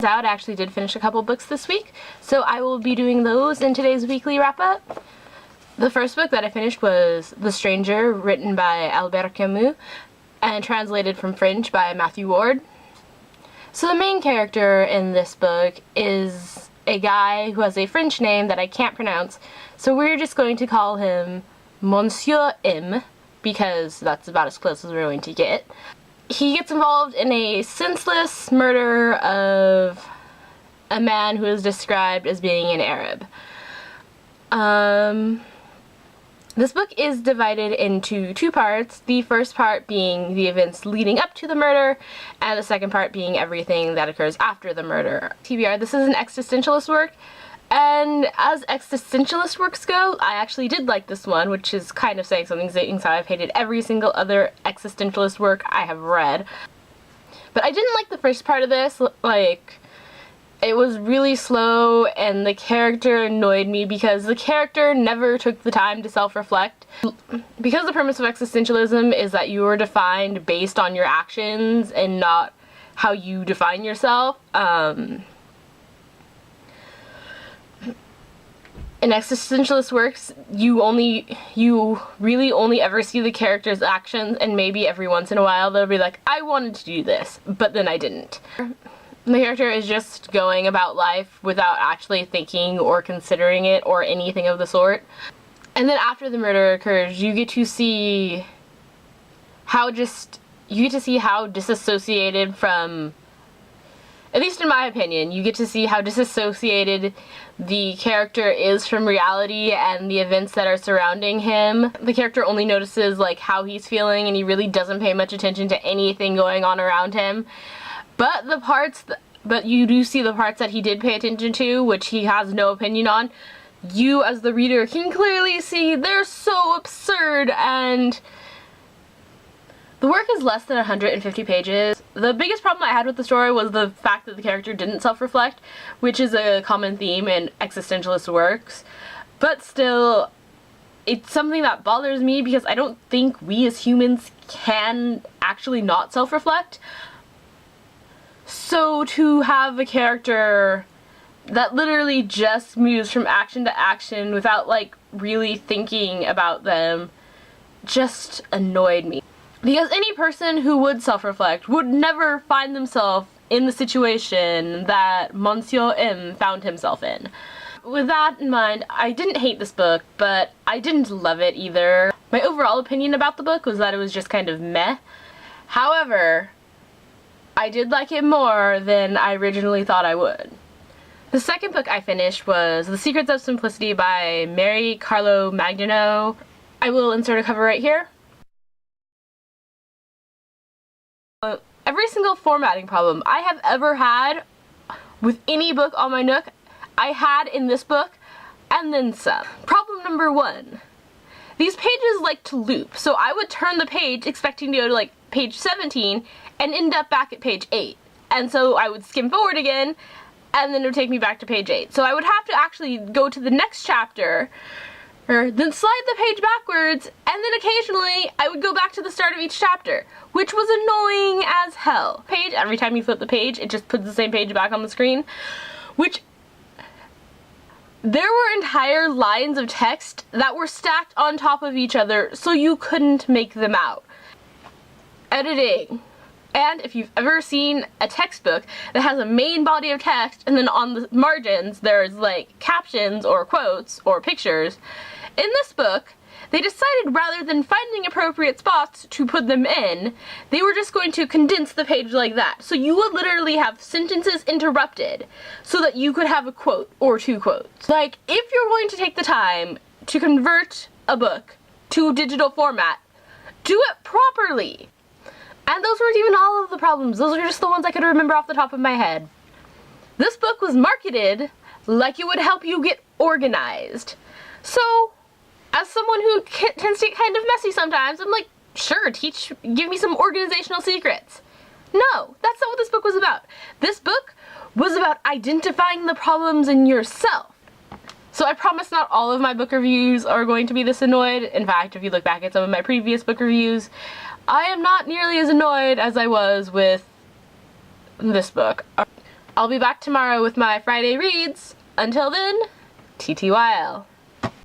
I actually did finish a couple books this week, so I will be doing those in today's weekly wrap-up. The first book that I finished was The Stranger, written by Albert Camus, and translated from French by Matthew Ward. So the main character in this book is a guy who has a French name that I can't pronounce, so we're just going to call him Monsieur M, because that's about as close as we're going to get. He gets involved in a senseless murder of a man who is described as being an Arab. This book is divided into two parts, the first part being the events leading up to the murder, and the second part being everything that occurs after the murder. TBR, this is an existentialist work, and as existentialist works go, I actually did like this one, which is kind of saying something, so I've hated every single other existentialist work I have read. But I didn't like the first part of this. Like, it was really slow, and the character annoyed me because the character never took the time to self-reflect. Because the premise of existentialism is that you are defined based on your actions and not how you define yourself, in existentialist works, you really only ever see the character's actions, and maybe every once in a while they'll be like, I wanted to do this, but then I didn't. The character is just going about life without actually thinking or considering it or anything of the sort. And then after the murder occurs, you get to see how disassociated from, at least in my opinion, you get to see how disassociated the character is from reality and the events that are surrounding him. The character only notices like how he's feeling, and he really doesn't pay much attention to anything going on around him. But you do see the parts that he did pay attention to, which he has no opinion on. You as the reader can clearly see they're so absurd, and the work is less than 150 pages. The biggest problem I had with the story was the fact that the character didn't self-reflect, which is a common theme in existentialist works. But still, it's something that bothers me because I don't think we as humans can actually not self-reflect. So to have a character that literally just moves from action to action without like really thinking about them just annoyed me. Because any person who would self-reflect would never find themselves in the situation that Monsieur M found himself in. With that in mind, I didn't hate this book, but I didn't love it either. My overall opinion about the book was that it was just kind of meh. However, I did like it more than I originally thought I would. The second book I finished was The Secrets of Simplicity by Mary Carlomagno. I will insert a cover right here. Every single formatting problem I have ever had with any book on my Nook, I had in this book, and then some. Problem number one. These pages like to loop, so I would turn the page expecting to go to like page 17 and end up back at page 8. And so I would skim forward again, and then it would take me back to page 8. So I would have to actually go to the next chapter, then slide the page backwards, and then occasionally I would go back to the start of each chapter, which was annoying as hell. Every time you flip the page, it just puts the same page back on the screen, which there were entire lines of text that were stacked on top of each other so you couldn't make them out. Editing. And if you've ever seen a textbook that has a main body of text and then on the margins there's like captions or quotes or pictures, in this book they decided rather than finding appropriate spots to put them in, they were just going to condense the page like that. So you would literally have sentences interrupted so that you could have a quote or two quotes. Like, if you're going to take the time to convert a book to digital format, do it properly. And those weren't even all of the problems. Those are just the ones I could remember off the top of my head. This book was marketed like it would help you get organized. So, as someone who tends to get kind of messy sometimes, I'm like, sure, give me some organizational secrets. No, that's not what this book was about. This book was about identifying the problems in yourself. So I promise not all of my book reviews are going to be this annoyed. In fact, if you look back at some of my previous book reviews, I am not nearly as annoyed as I was with this book. I'll be back tomorrow with my Friday reads. Until then, TTYL.